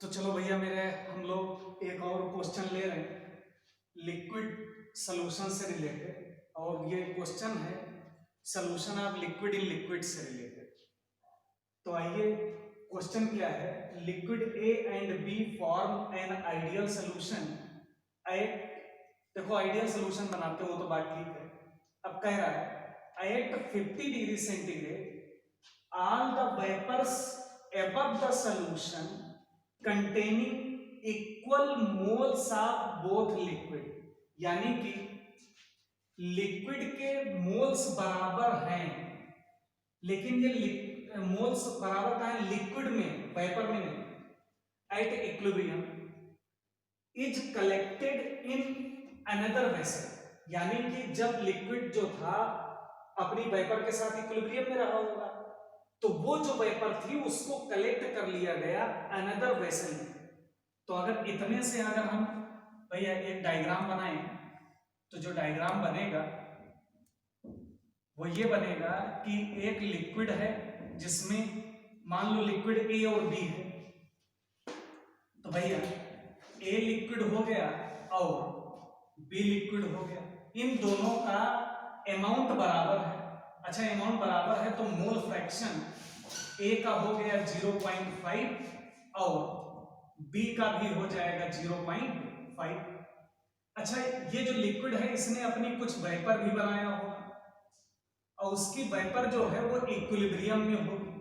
तो चलो भैया हम लोग एक और क्वेश्चन ले रहे हैं लिक्विड सॉल्यूशन से रिलेटेड। और ये क्वेश्चन है solution of liquid in liquid से रिलेटेड। तो आइए क्वेश्चन क्या है, liquid A and B form an ideal solution at, देखो आइडियल सॉल्यूशन बनाते हो तो बात ठीक है। अब कह रहा है at 50 degree centigrade all the vapors above the solution containing equal moles of both liquid, यानी कि लिक्विड के मोल्स बराबर हैं, लेकिन ये मोल्स बराबर का है लिक्विड में, वेपर में नहीं, eight equilibrium is collected in another vessel, यानी कि जब लिक्विड जो था अपनी वेपर के साथ इक्विलिब्रियम में रहा होगा तो वो जो वेपर थी उसको कलेक्ट कर लिया गया अनदर वेसल में। तो अगर इतने से अगर हम भैया एक डायग्राम बनाएं तो जो डायग्राम बनेगा वो ये बनेगा कि एक लिक्विड है जिसमें मान लो लिक्विड ए और बी है। तो भैया ए लिक्विड हो गया और बी लिक्विड हो गया, इन दोनों का अमाउंट बराबर है। अच्छा अमाउंट बराबर है तो मोल फ्रैक्शन ए का हो गया 0.5 और बी का भी हो जाएगा 0.5। अच्छा ये जो लिक्विड है इसने अपनी कुछ वेपर भी बनाया होगा और उसकी वेपर जो है वो इक्विलिब्रियम में होगी।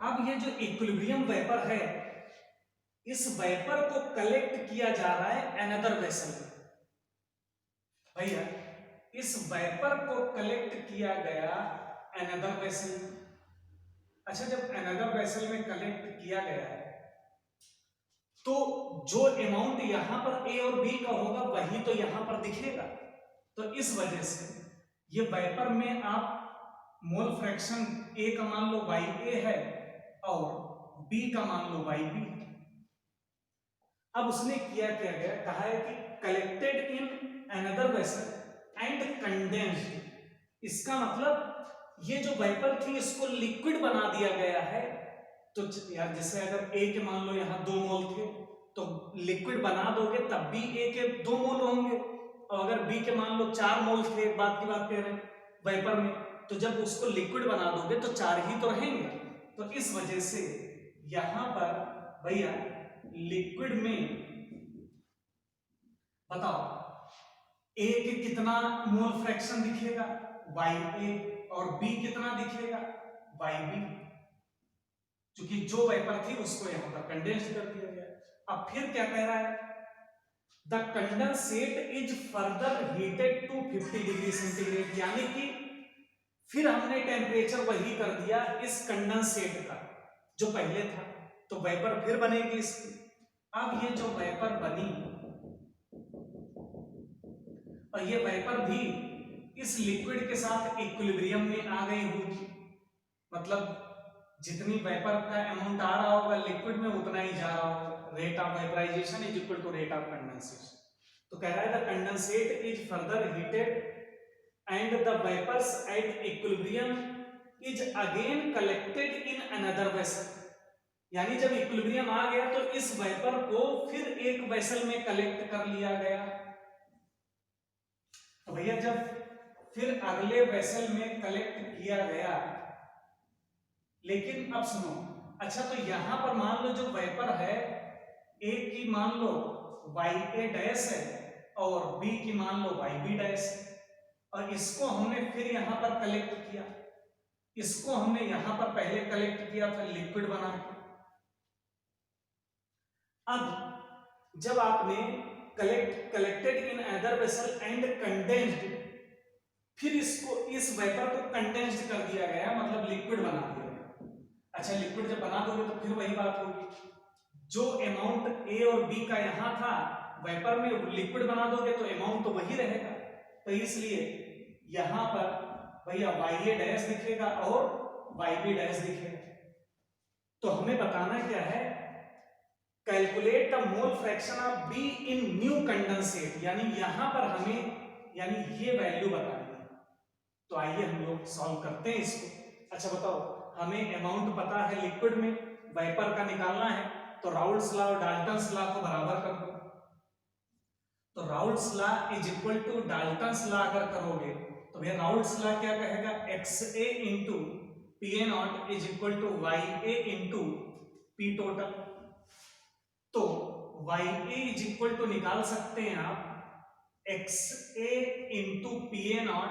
अब ये जो इक्विलिब्रियम वेपर है इस वेपर को कलेक्ट किया जा रहा है अनदर वेसल में। भैया इस वेपर को कलेक्ट किया गया अनदर वेसल में। अच्छा जब अनदर वेसल में कलेक्ट किया गया है तो जो अमाउंट यहां पर ए और बी का होगा वही तो यहां पर दिखेगा। तो इस वजह से ये वेपर में आप मोल फ्रैक्शन ए का मान लो वाई ए है और बी का मान लो वाई बी। अब उसने किया क्या गया, कहा है कि collected in another vessel and condensed, इसका मतलब ये जो वेपर थी इसको लिक्विड बना दिया गया है। तो यार जैसे अगर ए के मान लो यहाँ 2 मोल थे तो लिक्विड बना दोगे तब भी ए के 2 मोल होंगे, और अगर बी के मान लो 4 मोल थे, बात की बात कह रहे हैं वेपर में, तो जब उसको लिक्विड बना दोगे तो 4 ही तो रहेंगे। तो इस वजह से यहां पर भैया लिक्विड में बताओ ए के कितना मोल फ्रैक्शन दिखेगा वाई ए और बी कितना दिखेगा वाई बी, क्योंकि जो वेपर थी उसको यहां पर कंडेंस कर दिया गया। अब फिर क्या कह रहा है, the condensate is further heated to 50 degree centigrade, यानी कि फिर हमने टेम्परेचर वही कर दिया इस कंडेंसेट का जो पहले था, तो वेपर फिर बनेगी इसकी। अब ये जो वेपर बनी और ये वेपर भी इस लिक्विड के साथ इक्विलिब्रियम में आ गई होगी, मतलब जितनी वेपर का अमाउंट आ रहा होगा लिक्विड में उतना ही जा रहा होगा। Rate of vaporisation is equal to rate of condensation. तो कह रहा है the condensate is further heated and the vapours at equilibrium is again collected in another vessel, यानी जब इक्विलिब्रियम आ गया तो इस वेपर को फिर एक वेसल में कलेक्ट कर लिया गया। तो भैया जब फिर अगले वेसल में कलेक्ट किया गया, लेकिन अब सुनो, अच्छा तो यहां पर मान लो जो वेपर है ए की मान लो वाई ए डैश है और बी की मान लो वाई बी डैश है, और इसको हमने फिर यहां पर कलेक्ट किया, इसको हमने यहां पर पहले कलेक्ट किया था लिक्विड बना के। अब जब आपने collected in other vessel and condensed, फिर इसको इस वेपर को कंडेंस्ड कर दिया गया, मतलब लिक्विड बना दिया गया। अच्छा लिक्विड जब बना दोगे तो फिर वही बात होगी, जो अमाउंट ए और बी का यहां था वेपर में लिक्विड बना दोगे तो अमाउंट तो वही रहेगा। तो इसलिए यहां पर भैया वाई ए डैश दिखेगा और वाई बी डैश दिखेगा। तो हमें बताना क्या है, calculate the mole fraction of be in new condensate, यानी यहां पर हमें यानी ये वैल्यू बतानी है। तो आइए हम लोग सॉल्व करते हैं इसको। अच्छा बताओ हमें अमाउंट पता है लिक्विड में, वेपर का निकालना है, तो राउल्ट्स लॉ और डाल्टन्स लॉ को बराबर कर दो। तो Raoult's law is equal to Dalton's law अगर करोगे तो भैया राउल्ट्स लॉ क्या कहेगा, XA into PA naught is equal to YA into P total. तो YA इज इक्वल टू निकाल सकते हैं आप XA into PA naught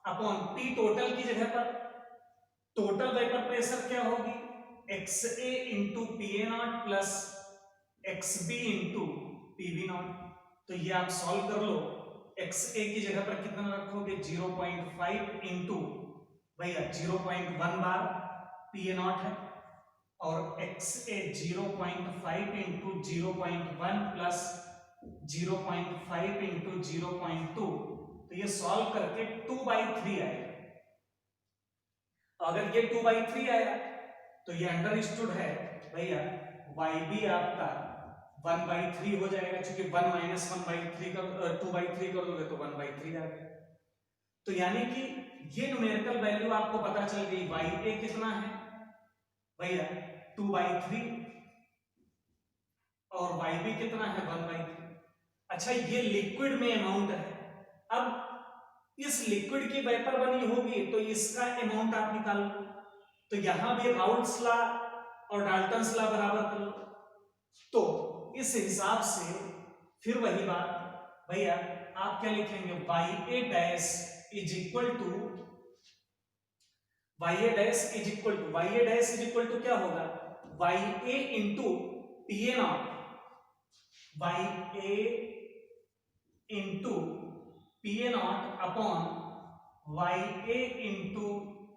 upon P total की जगह पर टोटल वेपर प्रेशर क्या होगी, XA into PA naught plus XB into PB not. तो ये आप सॉल्व कर लो, XA की जगह पर कितना रखोगे 0.5 इंटू भैया 0.1 बार PA नॉट है, और XA 0.5 इंटू 0.1 प्लस 0.5 इंटू 0.2, तो ये सॉल्व करके 2/3 आएगा। अगर ये 2/3 आया तो ये अंडरस्टूड है भैया YB आपका 1/3 हो जाएगा, क्योंकि 1 माइनस 1/3 कर 2/3 कर दोगे तो 1/3 आ गया। तो यानी कि ये न्यूमेरिकल वैल्यू आपको पता चल गई, YA कितना है भैया 2/3 और YB कितना है 1/3। अच्छा ये लिक्विड में अमाउंट है, अब इस लिक्विड की वेपर बनी होगी तो इसका अमाउंट आप निकाल लो। तो यहां भी राउल्ट्स लॉ और डाल्टन्स लॉ बराबर कर लो। तो इस हिसाब से फिर वही बात भैया आप क्या लिखेंगे, YA dash is equal to क्या होगा, YA into PA naught, YA into PA naught upon YA into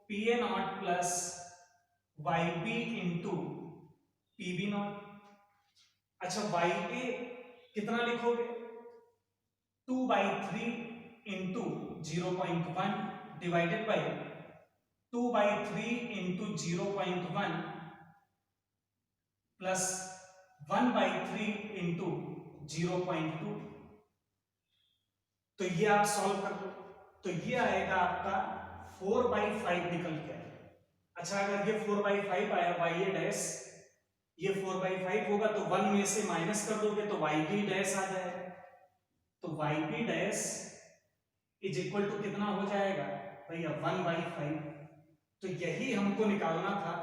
PA naught plus YB into PB naught. अच्छा YA कितना लिखोगे 2/3 into 0.1 divided by 2/3 into 0.1 plus 1/3 into 0.2। तो ये आप सॉल्व कर लो, तो ये आएगा आपका 4/5 निकल के आएगा। अच्छा अगर ये 4/5 आया YA डैश, ये 4/5 होगा तो 1 में से माइनस कर दोगे तो YB डैश आ जाएगा। तो YB dash is equal to कितना हो जाएगा भैया 1/5। तो यही हमको निकालना था।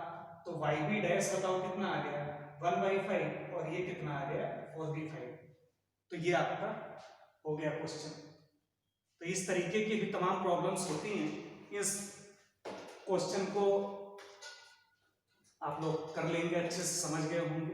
तो YB डैश बताओ कितना आ गया 1/5 और ये कितना आ गया 4/5। तो ये आपका हो गया क्वेश्चन। तो इस तरीके की भी तमाम प्रॉब्लम्स होती हैं, इस क्वेश्चन को आप लोग कर लेंगे, अच्छे से समझ गए होंगे।